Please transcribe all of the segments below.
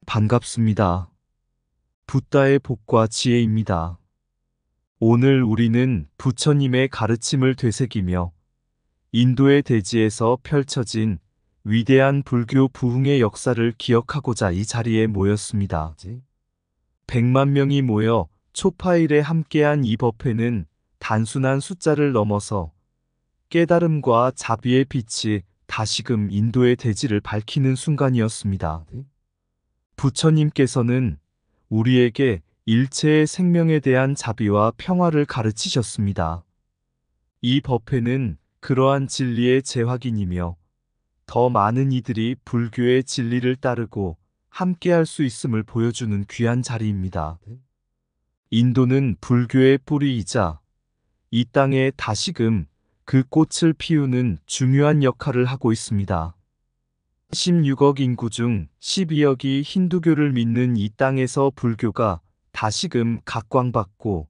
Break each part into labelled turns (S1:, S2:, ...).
S1: 반갑습니다. 붓다의 복과 지혜입니다. 오늘 우리는 부처님의 가르침을 되새기며 인도의 대지에서 펼쳐진 위대한 불교 부흥의 역사를 기억하고자 이 자리에 모였습니다. 100만 명이 모여 초파일에 함께한 이 법회는 단순한 숫자를 넘어서 깨달음과 자비의 빛이 다시금 인도의 대지를 밝히는 순간이었습니다. 부처님께서는 우리에게 일체의 생명에 대한 자비와 평화를 가르치셨습니다. 이 법회는 그러한 진리의 재확인이며 더 많은 이들이 불교의 진리를 따르고 함께할 수 있음을 보여주는 귀한 자리입니다. 인도는 불교의 뿌리이자 이 땅에 다시금 그 꽃을 피우는 중요한 역할을 하고 있습니다. 16억 인구 중 12억이 힌두교를 믿는 이 땅에서 불교가 다시금 각광받고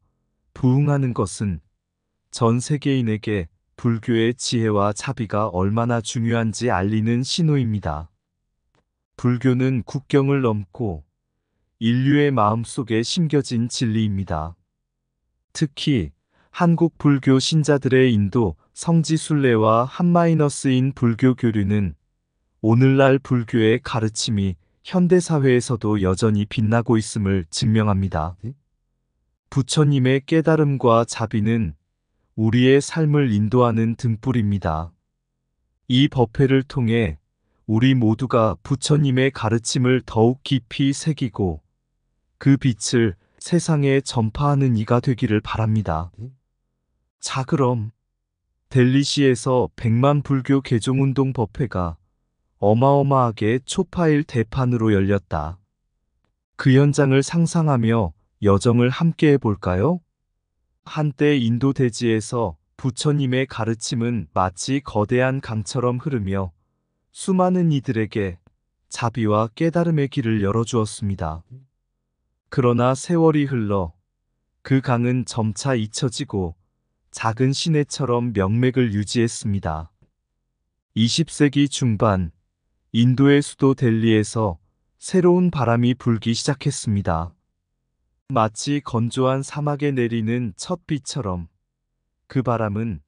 S1: 부흥하는 것은 전 세계인에게 불교의 지혜와 자비가 얼마나 중요한지 알리는 신호입니다. 불교는 국경을 넘고 인류의 마음속에 심겨진 진리입니다. 특히 한국 불교 신자들의 인도 성지순례와 한마이너스인 불교 교류는 오늘날 불교의 가르침이 현대사회에서도 여전히 빛나고 있음을 증명합니다. 부처님의 깨달음과 자비는 우리의 삶을 인도하는 등불입니다. 이 법회를 통해 우리 모두가 부처님의 가르침을 더욱 깊이 새기고 그 빛을 세상에 전파하는 이가 되기를 바랍니다. 자, 그럼 델리시에서 100만 불교 개종운동 법회가 어마어마하게 초파일 대판으로 열렸다. 그 현장을 상상하며 여정을 함께 해볼까요? 한때 인도 대지에서 부처님의 가르침은 마치 거대한 강처럼 흐르며 수많은 이들에게 자비와 깨달음의 길을 열어주었습니다. 그러나 세월이 흘러 그 강은 점차 잊혀지고 작은 시내처럼 명맥을 유지했습니다. 20세기 중반 인도의 수도 델리에서 새로운 바람이 불기 시작했습니다. 마치 건조한 사막에 내리는 첫 비처럼 그 바람은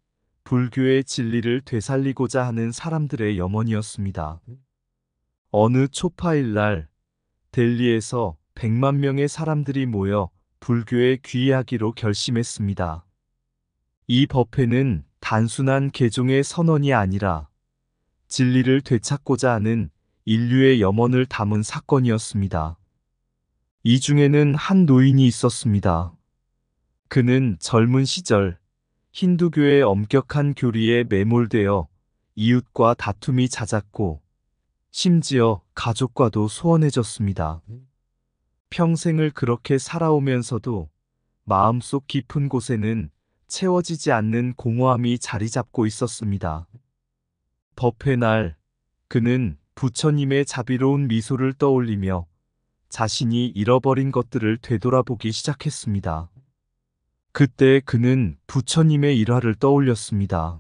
S1: 불교의 진리를 되살리고자 하는 사람들의 염원이었습니다. 어느 초파일 날 델리에서 100만 명의 사람들이 모여 불교에 귀의하기로 결심했습니다. 이 법회는 단순한 개종의 선언이 아니라 진리를 되찾고자 하는 인류의 염원을 담은 사건이었습니다. 이 중에는 한 노인이 있었습니다. 그는 젊은 시절 힌두교의 엄격한 교리에 매몰되어 이웃과 다툼이 잦았고 심지어 가족과도 소원해졌습니다. 평생을 그렇게 살아오면서도 마음속 깊은 곳에는 채워지지 않는 공허함이 자리 잡고 있었습니다. 법회 날 그는 부처님의 자비로운 미소를 떠올리며 자신이 잃어버린 것들을 되돌아보기 시작했습니다. 그때 그는 부처님의 일화를 떠올렸습니다.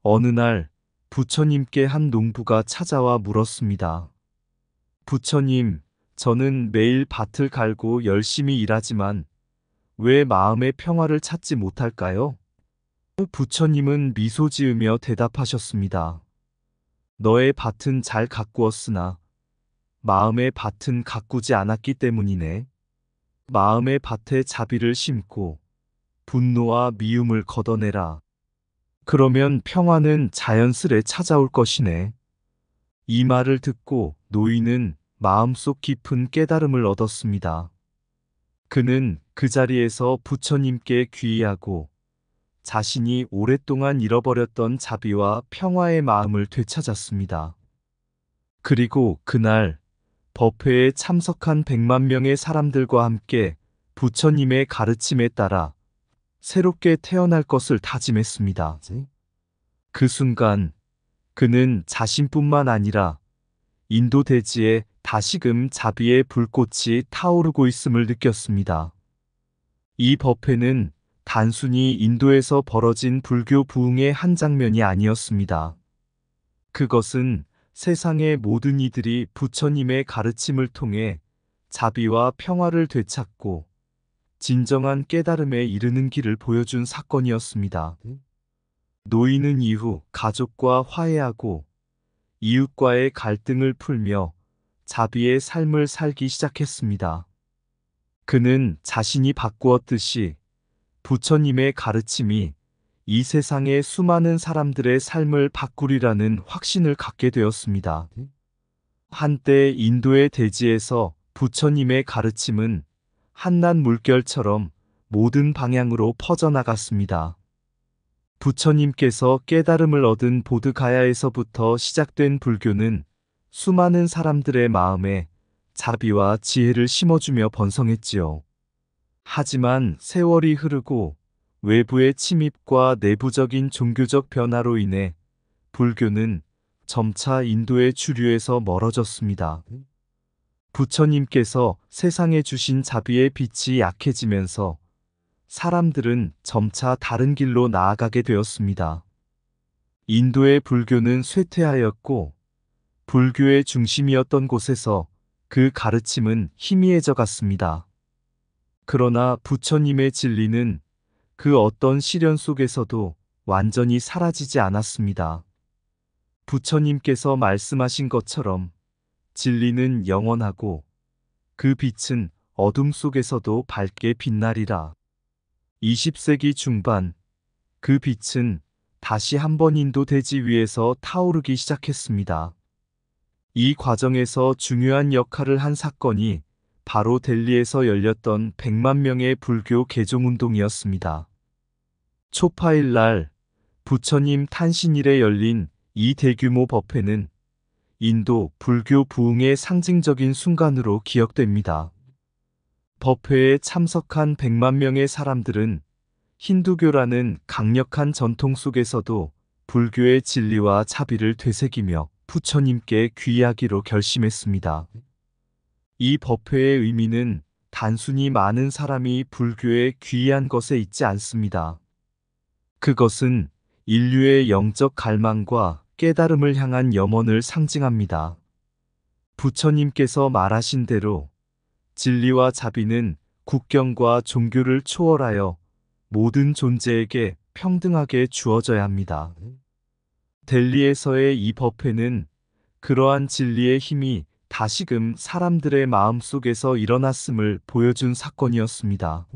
S1: 어느 날 부처님께 한 농부가 찾아와 물었습니다. 부처님, 저는 매일 밭을 갈고 열심히 일하지만 왜 마음의 평화를 찾지 못할까요? 부처님은 미소 지으며 대답하셨습니다. 너의 밭은 잘 가꾸었으나 마음의 밭은 가꾸지 않았기 때문이네. 마음의 밭에 자비를 심고 분노와 미움을 걷어내라. 그러면 평화는 자연스레 찾아올 것이네. 이 말을 듣고 노인은 마음속 깊은 깨달음을 얻었습니다. 그는 그 자리에서 부처님께 귀의하고 자신이 오랫동안 잃어버렸던 자비와 평화의 마음을 되찾았습니다. 그리고 그날 법회에 참석한 100만 명의 사람들과 함께 부처님의 가르침에 따라 새롭게 태어날 것을 다짐했습니다. 그 순간 그는 자신뿐만 아니라 인도 대지에 다시금 자비의 불꽃이 타오르고 있음을 느꼈습니다. 이 법회는 단순히 인도에서 벌어진 불교 부흥의 한 장면이 아니었습니다. 그것은 세상의 모든 이들이 부처님의 가르침을 통해 자비와 평화를 되찾고 진정한 깨달음에 이르는 길을 보여준 사건이었습니다. 노인은 이후 가족과 화해하고 이웃과의 갈등을 풀며 자비의 삶을 살기 시작했습니다. 그는 자신이 바꾸었듯이 부처님의 가르침이 이 세상의 수많은 사람들의 삶을 바꾸리라는 확신을 갖게 되었습니다. 한때 인도의 대지에서 부처님의 가르침은 한낱 물결처럼 모든 방향으로 퍼져나갔습니다. 부처님께서 깨달음을 얻은 보드가야에서부터 시작된 불교는 수많은 사람들의 마음에 자비와 지혜를 심어주며 번성했지요. 하지만 세월이 흐르고 외부의 침입과 내부적인 종교적 변화로 인해 불교는 점차 인도의 주류에서 멀어졌습니다. 부처님께서 세상에 주신 자비의 빛이 약해지면서 사람들은 점차 다른 길로 나아가게 되었습니다. 인도의 불교는 쇠퇴하였고 불교의 중심이었던 곳에서 그 가르침은 희미해져 갔습니다. 그러나 부처님의 진리는 그 어떤 시련 속에서도 완전히 사라지지 않았습니다. 부처님께서 말씀하신 것처럼 진리는 영원하고 그 빛은 어둠 속에서도 밝게 빛나리라. 20세기 중반 그 빛은 다시 한번 인도 대지 위에서 타오르기 시작했습니다. 이 과정에서 중요한 역할을 한 사건이 바로 델리에서 열렸던 100만 명의 불교 개종운동이었습니다. 초파일 날 부처님 탄신일에 열린 이 대규모 법회는 인도 불교 부흥의 상징적인 순간으로 기억됩니다. 법회에 참석한 100만 명의 사람들은 힌두교라는 강력한 전통 속에서도 불교의 진리와 자비를 되새기며 부처님께 귀의하기로 결심했습니다. 이 법회의 의미는 단순히 많은 사람이 불교에 귀의한 것에 있지 않습니다. 그것은 인류의 영적 갈망과 깨달음을 향한 염원을 상징합니다. 부처님께서 말하신 대로 진리와 자비는 국경과 종교를 초월하여 모든 존재에게 평등하게 주어져야 합니다. 델리에서의 이 법회는 그러한 진리의 힘이 다시금 사람들의 마음속에서 일어났음을 보여준 사건이었습니다.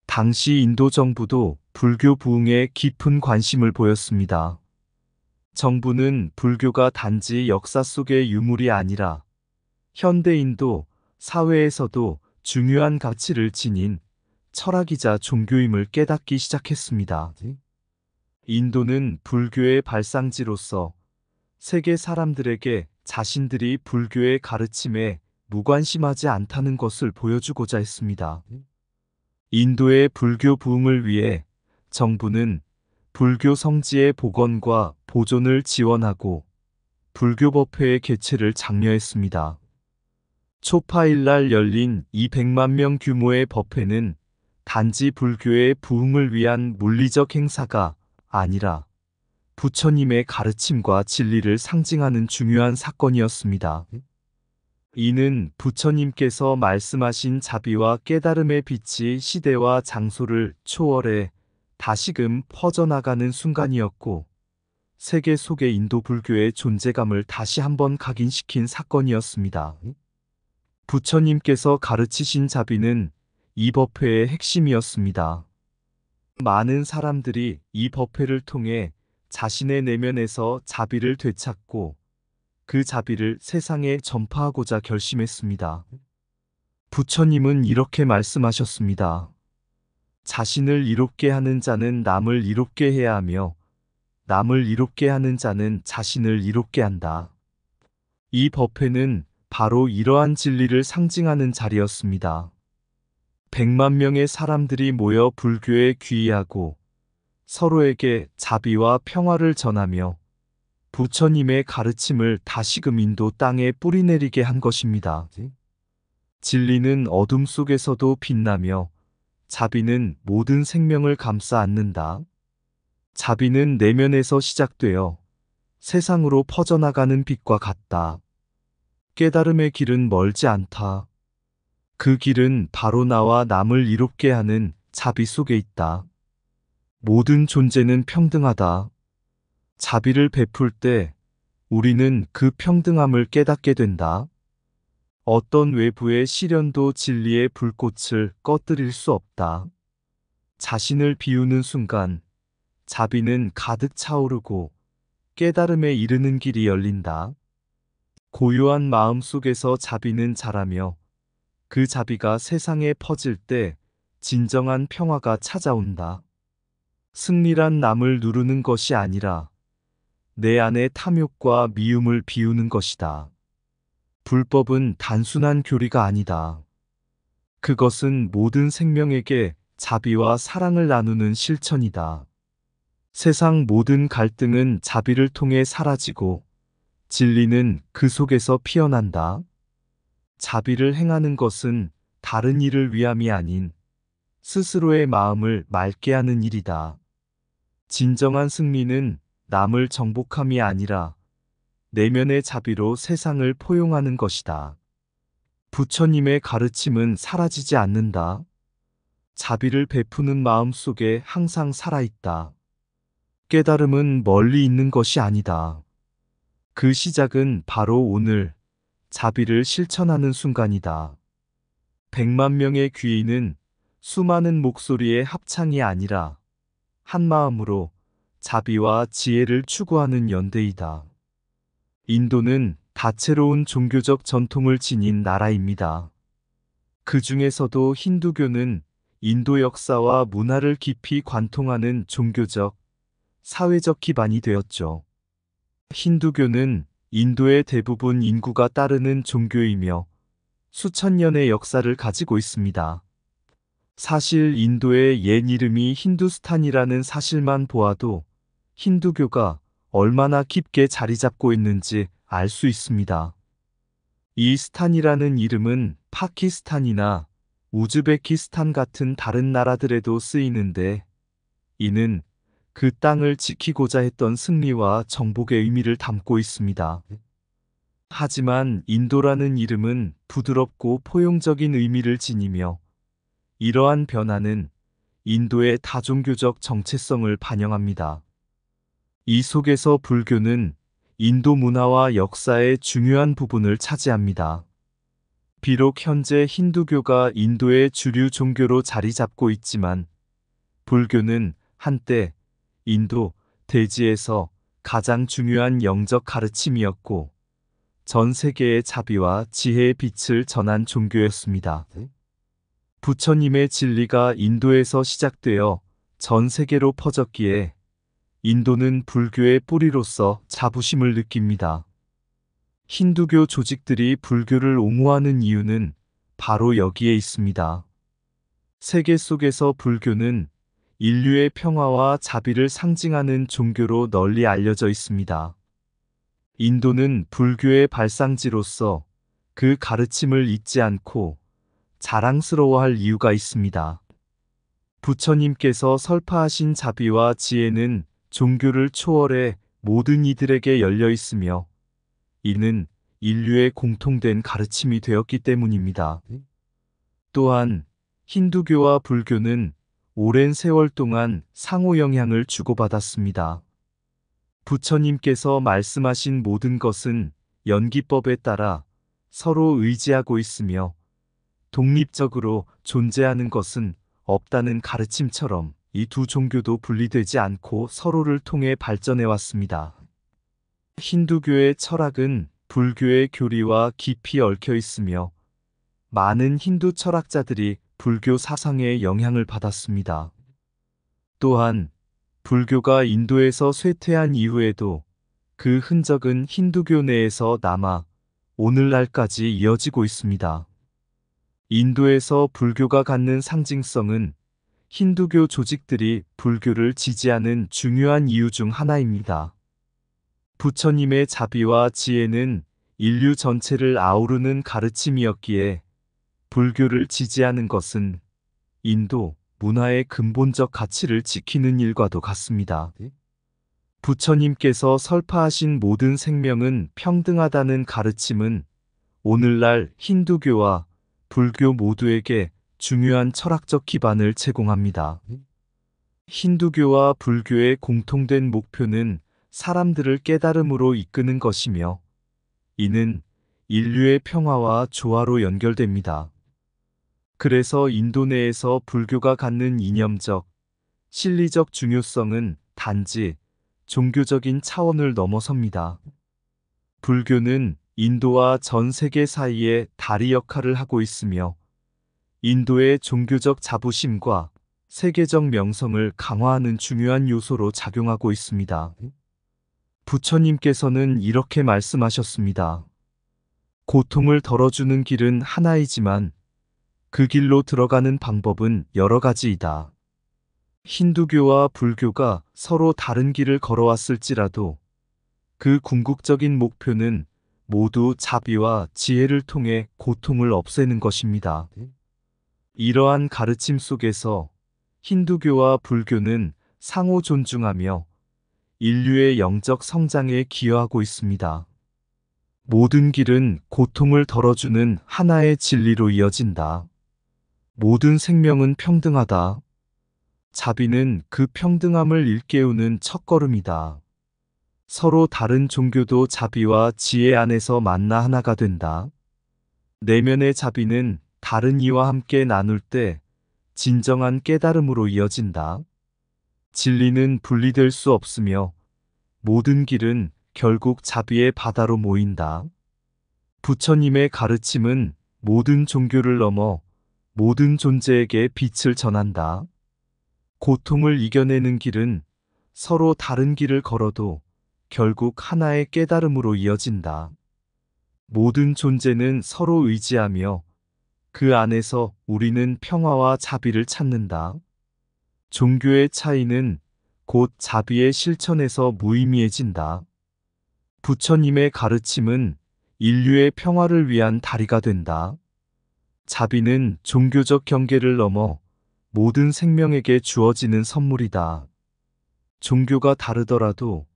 S1: 당시 인도 정부도 불교 부흥에 깊은 관심을 보였습니다. 정부는 불교가 단지 역사 속의 유물이 아니라 현대 인도 사회에서도 중요한 가치를 지닌 철학이자 종교임을 깨닫기 시작했습니다. 인도는 불교의 발상지로서 세계 사람들에게 자신들이 불교의 가르침에 무관심하지 않다는 것을 보여주고자 했습니다. 인도의 불교 부흥을 위해 정부는 불교 성지의 복원과 보존을 지원하고 불교법회의 개최를 장려했습니다. 초파일날 열린 이 100만 명 규모의 법회는 단지 불교의 부흥을 위한 물리적 행사가 아니라 부처님의 가르침과 진리를 상징하는 중요한 사건이었습니다. 이는 부처님께서 말씀하신 자비와 깨달음의 빛이 시대와 장소를 초월해 다시금 퍼져나가는 순간이었고, 세계 속의 인도 불교의 존재감을 다시 한번 각인시킨 사건이었습니다. 부처님께서 가르치신 자비는 이 법회의 핵심이었습니다. 많은 사람들이 이 법회를 통해 자신의 내면에서 자비를 되찾고 그 자비를 세상에 전파하고자 결심했습니다. 부처님은 이렇게 말씀하셨습니다. 자신을 이롭게 하는 자는 남을 이롭게 해야 하며 남을 이롭게 하는 자는 자신을 이롭게 한다. 이 법회는 바로 이러한 진리를 상징하는 자리였습니다. 100만 명의 사람들이 모여 불교에 귀의하고 서로에게 자비와 평화를 전하며 부처님의 가르침을 다시금 인도 땅에 뿌리내리게 한 것입니다. 진리는 어둠 속에서도 빛나며 자비는 모든 생명을 감싸 안는다. 자비는 내면에서 시작되어 세상으로 퍼져나가는 빛과 같다. 깨달음의 길은 멀지 않다. 그 길은 바로 나와 남을 이롭게 하는 자비 속에 있다. 모든 존재는 평등하다. 자비를 베풀 때 우리는 그 평등함을 깨닫게 된다. 어떤 외부의 시련도 진리의 불꽃을 꺼뜨릴 수 없다. 자신을 비우는 순간 자비는 가득 차오르고 깨달음에 이르는 길이 열린다. 고요한 마음 속에서 자비는 자라며 그 자비가 세상에 퍼질 때 진정한 평화가 찾아온다. 승리란 남을 누르는 것이 아니라 내 안의 탐욕과 미움을 비우는 것이다. 불법은 단순한 교리가 아니다. 그것은 모든 생명에게 자비와 사랑을 나누는 실천이다. 세상 모든 갈등은 자비를 통해 사라지고 진리는 그 속에서 피어난다. 자비를 행하는 것은 다른 일을 위함이 아닌 스스로의 마음을 맑게 하는 일이다. 진정한 승리는 남을 정복함이 아니라 내면의 자비로 세상을 포용하는 것이다. 부처님의 가르침은 사라지지 않는다. 자비를 베푸는 마음 속에 항상 살아있다. 깨달음은 멀리 있는 것이 아니다. 그 시작은 바로 오늘 자비를 실천하는 순간이다. 100만 명의 귀인은 수많은 목소리의 합창이 아니라 한 마음으로 자비와 지혜를 추구하는 연대이다. 인도는 다채로운 종교적 전통을 지닌 나라입니다. 그 중에서도 힌두교는 인도 역사와 문화를 깊이 관통하는 종교적, 사회적 기반이 되었죠. 힌두교는 인도의 대부분 인구가 따르는 종교이며 수천 년의 역사를 가지고 있습니다. 사실 인도의 옛 이름이 힌두스탄이라는 사실만 보아도 힌두교가 얼마나 깊게 자리 잡고 있는지 알 수 있습니다. 이 스탄이라는 이름은 파키스탄이나 우즈베키스탄 같은 다른 나라들에도 쓰이는데 이는 그 땅을 지키고자 했던 승리와 정복의 의미를 담고 있습니다. 하지만 인도라는 이름은 부드럽고 포용적인 의미를 지니며 이러한 변화는 인도의 다종교적 정체성을 반영합니다. 이 속에서 불교는 인도 문화와 역사의 중요한 부분을 차지합니다. 비록 현재 힌두교가 인도의 주류 종교로 자리 잡고 있지만 불교는 한때 인도 대지에서 가장 중요한 영적 가르침이었고 전 세계의 자비와 지혜의 빛을 전한 종교였습니다. 부처님의 진리가 인도에서 시작되어 전 세계로 퍼졌기에 인도는 불교의 뿌리로서 자부심을 느낍니다. 힌두교 조직들이 불교를 옹호하는 이유는 바로 여기에 있습니다. 세계 속에서 불교는 인류의 평화와 자비를 상징하는 종교로 널리 알려져 있습니다. 인도는 불교의 발상지로서 그 가르침을 잊지 않고 자랑스러워할 이유가 있습니다. 부처님께서 설파하신 자비와 지혜는 종교를 초월해 모든 이들에게 열려 있으며 이는 인류의 공통된 가르침이 되었기 때문입니다. 또한 힌두교와 불교는 오랜 세월 동안 상호 영향을 주고받았습니다. 부처님께서 말씀하신 모든 것은 연기법에 따라 서로 의지하고 있으며 독립적으로 존재하는 것은 없다는 가르침처럼 이 두 종교도 분리되지 않고 서로를 통해 발전해 왔습니다. 힌두교의 철학은 불교의 교리와 깊이 얽혀 있으며 많은 힌두 철학자들이 불교 사상에 영향을 받았습니다. 또한 불교가 인도에서 쇠퇴한 이후에도 그 흔적은 힌두교 내에서 남아 오늘날까지 이어지고 있습니다. 인도에서 불교가 갖는 상징성은 힌두교 조직들이 불교를 지지하는 중요한 이유 중 하나입니다. 부처님의 자비와 지혜는 인류 전체를 아우르는 가르침이었기에 불교를 지지하는 것은 인도 문화의 근본적 가치를 지키는 일과도 같습니다. 부처님께서 설파하신 모든 생명은 평등하다는 가르침은 오늘날 힌두교와 불교 모두에게 중요한 철학적 기반을 제공합니다. 힌두교와 불교의 공통된 목표는 사람들을 깨달음으로 이끄는 것이며, 이는 인류의 평화와 조화로 연결됩니다. 그래서 인도 내에서 불교가 갖는 이념적, 실리적 중요성은 단지 종교적인 차원을 넘어섭니다. 불교는 인도와 전 세계 사이에 다리 역할을 하고 있으며, 인도의 종교적 자부심과 세계적 명성을 강화하는 중요한 요소로 작용하고 있습니다. 부처님께서는 이렇게 말씀하셨습니다. 고통을 덜어주는 길은 하나이지만 그 길로 들어가는 방법은 여러 가지이다. 힌두교와 불교가 서로 다른 길을 걸어왔을지라도 그 궁극적인 목표는 모두 자비와 지혜를 통해 고통을 없애는 것입니다. 이러한 가르침 속에서 힌두교와 불교는 상호 존중하며 인류의 영적 성장에 기여하고 있습니다. 모든 길은 고통을 덜어주는 하나의 진리로 이어진다. 모든 생명은 평등하다. 자비는 그 평등함을 일깨우는 첫걸음이다. 서로 다른 종교도 자비와 지혜 안에서 만나 하나가 된다. 내면의 자비는 다른 이와 함께 나눌 때 진정한 깨달음으로 이어진다. 진리는 분리될 수 없으며 모든 길은 결국 자비의 바다로 모인다. 부처님의 가르침은 모든 종교를 넘어 모든 존재에게 빛을 전한다. 고통을 이겨내는 길은 서로 다른 길을 걸어도 결국 하나의 깨달음으로 이어진다. 모든 존재는 서로 의지하며 그 안에서 우리는 평화와 자비를 찾는다. 종교의 차이는 곧 자비의 실천에서 무의미해진다. 부처님의 가르침은 인류의 평화를 위한 다리가 된다. 자비는 종교적 경계를 넘어 모든 생명에게 주어지는 선물이다. 종교가 다르더라도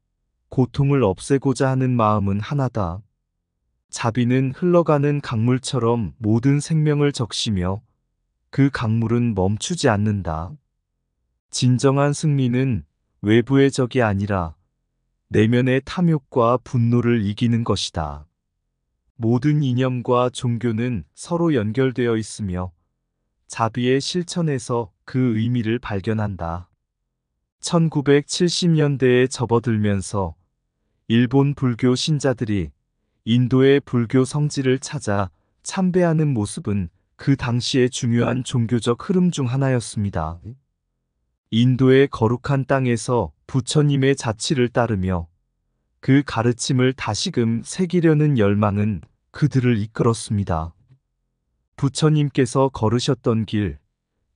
S1: 고통을 없애고자 하는 마음은 하나다. 자비는 흘러가는 강물처럼 모든 생명을 적시며 그 강물은 멈추지 않는다. 진정한 승리는 외부의 적이 아니라 내면의 탐욕과 분노를 이기는 것이다. 모든 이념과 종교는 서로 연결되어 있으며 자비의 실천에서 그 의미를 발견한다. 1970년대에 접어들면서 일본 불교 신자들이 인도의 불교 성지를 찾아 참배하는 모습은 그 당시의 중요한 종교적 흐름 중 하나였습니다. 인도의 거룩한 땅에서 부처님의 자취를 따르며 그 가르침을 다시금 새기려는 열망은 그들을 이끌었습니다. 부처님께서 걸으셨던 길,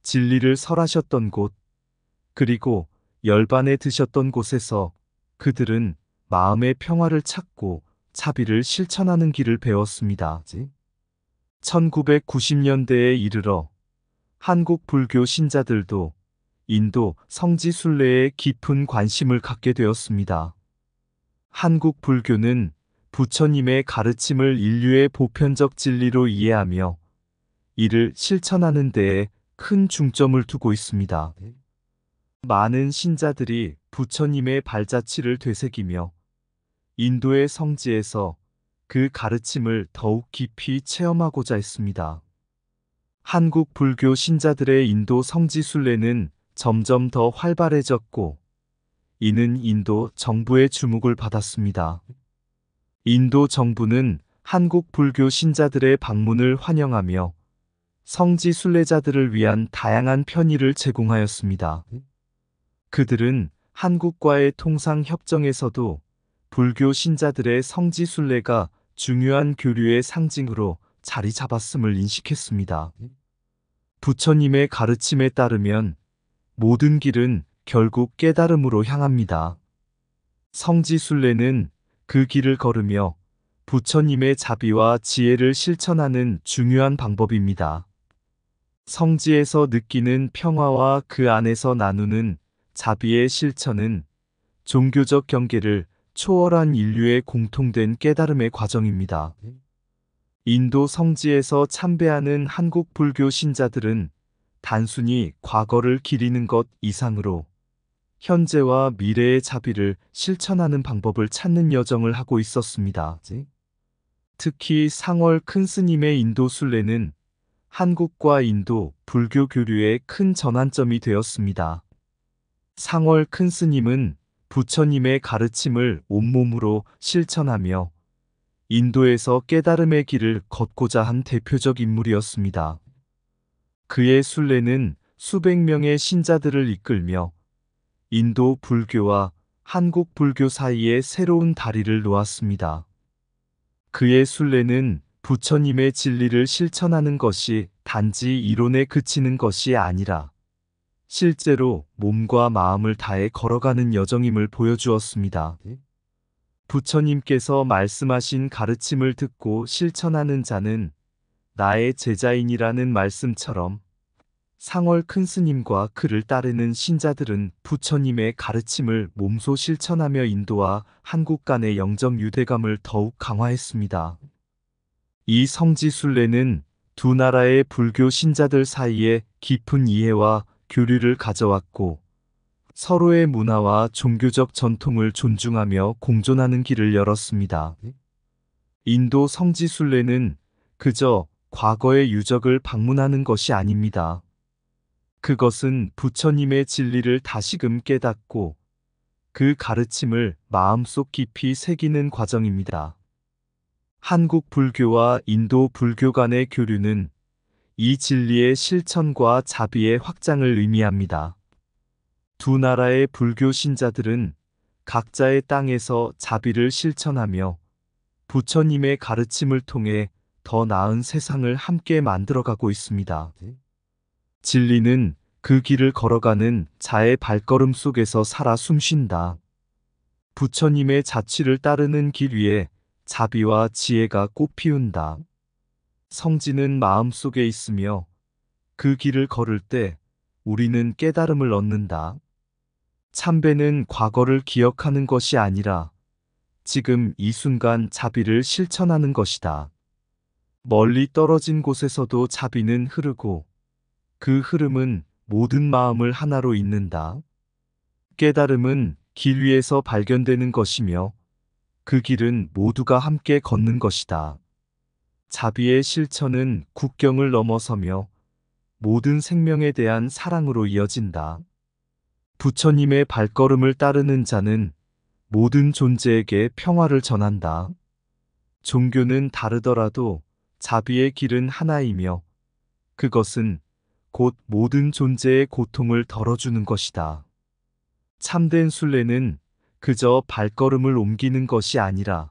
S1: 진리를 설하셨던 곳, 그리고 열반에 드셨던 곳에서 그들은 마음의 평화를 찾고 자비를 실천하는 길을 배웠습니다. 1990년대에 이르러 한국 불교 신자들도 인도 성지 순례에 깊은 관심을 갖게 되었습니다. 한국 불교는 부처님의 가르침을 인류의 보편적 진리로 이해하며 이를 실천하는 데에 큰 중점을 두고 있습니다. 많은 신자들이 부처님의 발자취를 되새기며 인도의 성지에서 그 가르침을 더욱 깊이 체험하고자 했습니다. 한국 불교 신자들의 인도 성지 순례는 점점 더 활발해졌고, 이는 인도 정부의 주목을 받았습니다. 인도 정부는 한국 불교 신자들의 방문을 환영하며 성지 순례자들을 위한 다양한 편의를 제공하였습니다. 그들은 한국과의 통상 협정에서도 불교 신자들의 성지 순례가 중요한 교류의 상징으로 자리 잡았음을 인식했습니다. 부처님의 가르침에 따르면 모든 길은 결국 깨달음으로 향합니다. 성지 순례는 그 길을 걸으며 부처님의 자비와 지혜를 실천하는 중요한 방법입니다. 성지에서 느끼는 평화와 그 안에서 나누는 자비의 실천은 종교적 경계를 초월한 인류의 공통된 깨달음의 과정입니다. 인도 성지에서 참배하는 한국 불교 신자들은 단순히 과거를 기리는 것 이상으로 현재와 미래의 자비를 실천하는 방법을 찾는 여정을 하고 있었습니다. 특히 상월 큰 스님의 인도 순례는 한국과 인도 불교 교류의 큰 전환점이 되었습니다. 상월 큰 스님은 부처님의 가르침을 온몸으로 실천하며 인도에서 깨달음의 길을 걷고자 한 대표적 인물이었습니다. 그의 순례는 수백 명의 신자들을 이끌며 인도 불교와 한국 불교 사이에 새로운 다리를 놓았습니다. 그의 순례는 부처님의 진리를 실천하는 것이 단지 이론에 그치는 것이 아니라 실제로 몸과 마음을 다해 걸어가는 여정임을 보여주었습니다. 부처님께서 말씀하신 가르침을 듣고 실천하는 자는 나의 제자인이라는 말씀처럼 상월 큰 스님과 그를 따르는 신자들은 부처님의 가르침을 몸소 실천하며 인도와 한국 간의 영적 유대감을 더욱 강화했습니다. 이 성지순례는 두 나라의 불교 신자들 사이에 깊은 이해와 교류를 가져왔고 서로의 문화와 종교적 전통을 존중하며 공존하는 길을 열었습니다. 인도 성지순례는 그저 과거의 유적을 방문하는 것이 아닙니다. 그것은 부처님의 진리를 다시금 깨닫고 그 가르침을 마음속 깊이 새기는 과정입니다. 한국 불교와 인도 불교 간의 교류는 이 진리의 실천과 자비의 확장을 의미합니다. 두 나라의 불교 신자들은 각자의 땅에서 자비를 실천하며 부처님의 가르침을 통해 더 나은 세상을 함께 만들어가고 있습니다. 진리는 그 길을 걸어가는 자의 발걸음 속에서 살아 숨쉰다. 부처님의 자취를 따르는 길 위에 자비와 지혜가 꽃피운다. 성지는 마음속에 있으며 그 길을 걸을 때 우리는 깨달음을 얻는다. 참배는 과거를 기억하는 것이 아니라 지금 이 순간 자비를 실천하는 것이다. 멀리 떨어진 곳에서도 자비는 흐르고 그 흐름은 모든 마음을 하나로 잇는다. 깨달음은 길 위에서 발견되는 것이며 그 길은 모두가 함께 걷는 것이다. 자비의 실천은 국경을 넘어서며 모든 생명에 대한 사랑으로 이어진다. 부처님의 발걸음을 따르는 자는 모든 존재에게 평화를 전한다. 종교는 다르더라도 자비의 길은 하나이며 그것은 곧 모든 존재의 고통을 덜어주는 것이다. 참된 순례는 그저 발걸음을 옮기는 것이 아니라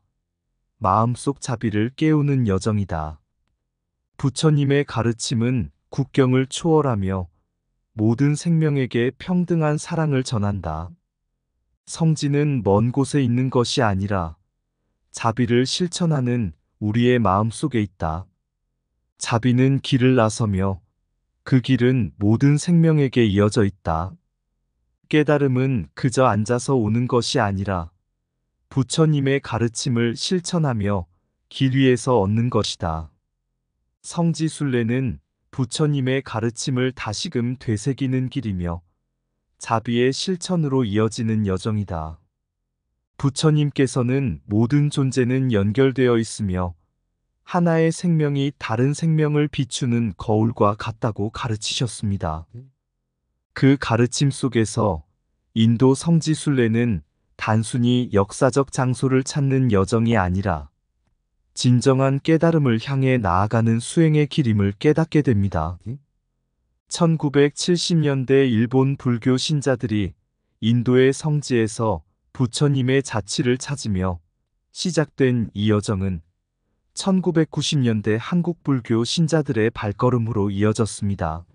S1: 마음속 자비를 깨우는 여정이다. 부처님의 가르침은 국경을 초월하며 모든 생명에게 평등한 사랑을 전한다. 성지는 먼 곳에 있는 것이 아니라 자비를 실천하는 우리의 마음 속에 있다. 자비는 길을 나서며 그 길은 모든 생명에게 이어져 있다. 깨달음은 그저 앉아서 오는 것이 아니라 부처님의 가르침을 실천하며 길 위에서 얻는 것이다. 성지순례는 부처님의 가르침을 다시금 되새기는 길이며 자비의 실천으로 이어지는 여정이다. 부처님께서는 모든 존재는 연결되어 있으며 하나의 생명이 다른 생명을 비추는 거울과 같다고 가르치셨습니다. 그 가르침 속에서 인도 성지순례는 단순히 역사적 장소를 찾는 여정이 아니라 진정한 깨달음을 향해 나아가는 수행의 길임을 깨닫게 됩니다. 1970년대 일본 불교 신자들이 인도의 성지에서 부처님의 자취를 찾으며 시작된 이 여정은 1990년대 한국 불교 신자들의 발걸음으로 이어졌습니다.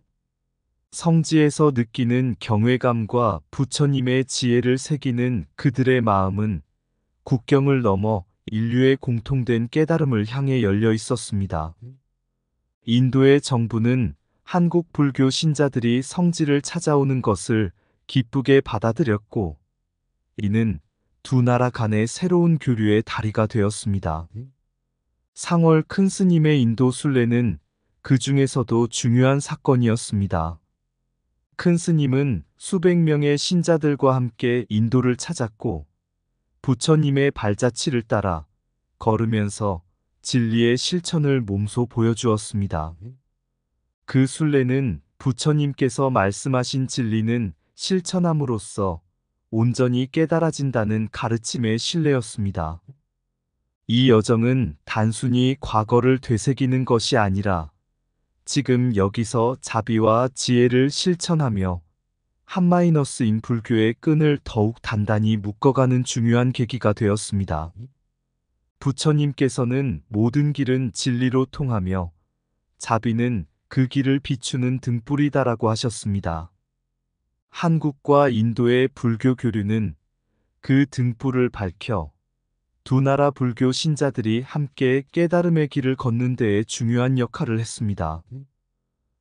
S1: 성지에서 느끼는 경외감과 부처님의 지혜를 새기는 그들의 마음은 국경을 넘어 인류의 공통된 깨달음을 향해 열려 있었습니다. 인도의 정부는 한국 불교 신자들이 성지를 찾아오는 것을 기쁘게 받아들였고 이는 두 나라 간의 새로운 교류의 다리가 되었습니다. 상월 큰 스님의 인도 순례는 그 중에서도 중요한 사건이었습니다. 큰 스님은 수백 명의 신자들과 함께 인도를 찾았고 부처님의 발자취를 따라 걸으면서 진리의 실천을 몸소 보여주었습니다. 그 순례는 부처님께서 말씀하신 진리는 실천함으로써 온전히 깨달아진다는 가르침의 신뢰였습니다. 이 여정은 단순히 과거를 되새기는 것이 아니라 지금 여기서 자비와 지혜를 실천하며 한마이너스인 불교의 끈을 더욱 단단히 묶어가는 중요한 계기가 되었습니다. 부처님께서는 모든 길은 진리로 통하며 자비는 그 길을 비추는 등불이다라고 하셨습니다. 한국과 인도의 불교 교류는 그 등불을 밝혀 두 나라 불교 신자들이 함께 깨달음의 길을 걷는 데에 중요한 역할을 했습니다.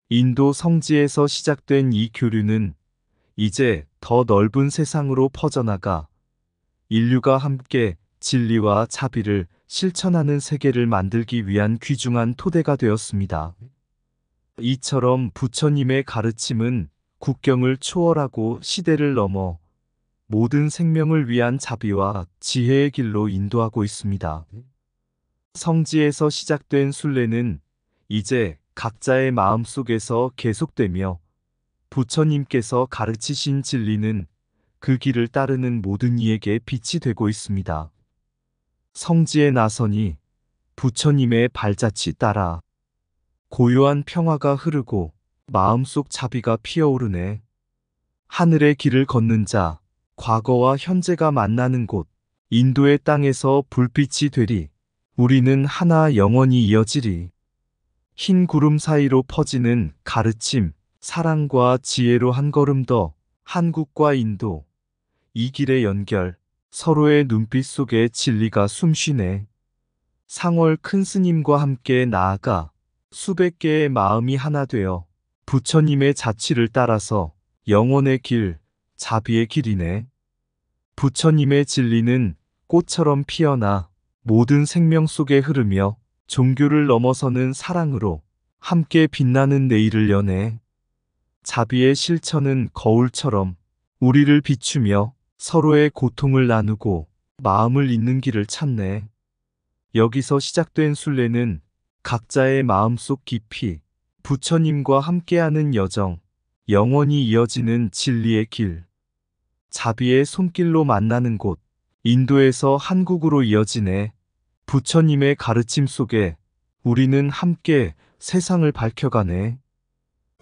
S1: 인도 성지에서 시작된 이 교류는 이제 더 넓은 세상으로 퍼져나가 인류가 함께 진리와 자비를 실천하는 세계를 만들기 위한 귀중한 토대가 되었습니다. 이처럼 부처님의 가르침은 국경을 초월하고 시대를 넘어 모든 생명을 위한 자비와 지혜의 길로 인도하고 있습니다. 성지에서 시작된 순례는 이제 각자의 마음속에서 계속되며 부처님께서 가르치신 진리는 그 길을 따르는 모든 이에게 빛이 되고 있습니다. 성지에 나서니 부처님의 발자취 따라 고요한 평화가 흐르고 마음속 자비가 피어오르네. 하늘의 길을 걷는 자, 과거와 현재가 만나는 곳, 인도의 땅에서 불빛이 되리. 우리는 하나 영원히 이어지리. 흰 구름 사이로 퍼지는 가르침, 사랑과 지혜로 한 걸음 더, 한국과 인도, 이 길의 연결, 서로의 눈빛 속에 진리가 숨쉬네. 상월 큰 스님과 함께 나아가 수백 개의 마음이 하나 되어 부처님의 자취를 따라서 영혼의 길, 자비의 길이네. 부처님의 진리는 꽃처럼 피어나 모든 생명 속에 흐르며 종교를 넘어서는 사랑으로 함께 빛나는 내일을 여네. 자비의 실천은 거울처럼 우리를 비추며 서로의 고통을 나누고 마음을 잇는 길을 찾네. 여기서 시작된 순례는 각자의 마음속 깊이 부처님과 함께하는 여정, 영원히 이어지는 진리의 길, 자비의 손길로 만나는 곳, 인도에서 한국으로 이어지네. 부처님의 가르침 속에 우리는 함께 세상을 밝혀가네.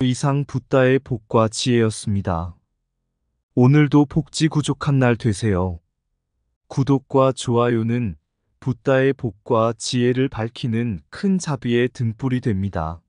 S1: 이상 붓다의 복과 지혜였습니다. 오늘도 복지구족한 날 되세요. 구독과 좋아요는 붓다의 복과 지혜를 밝히는 큰 자비의 등불이 됩니다.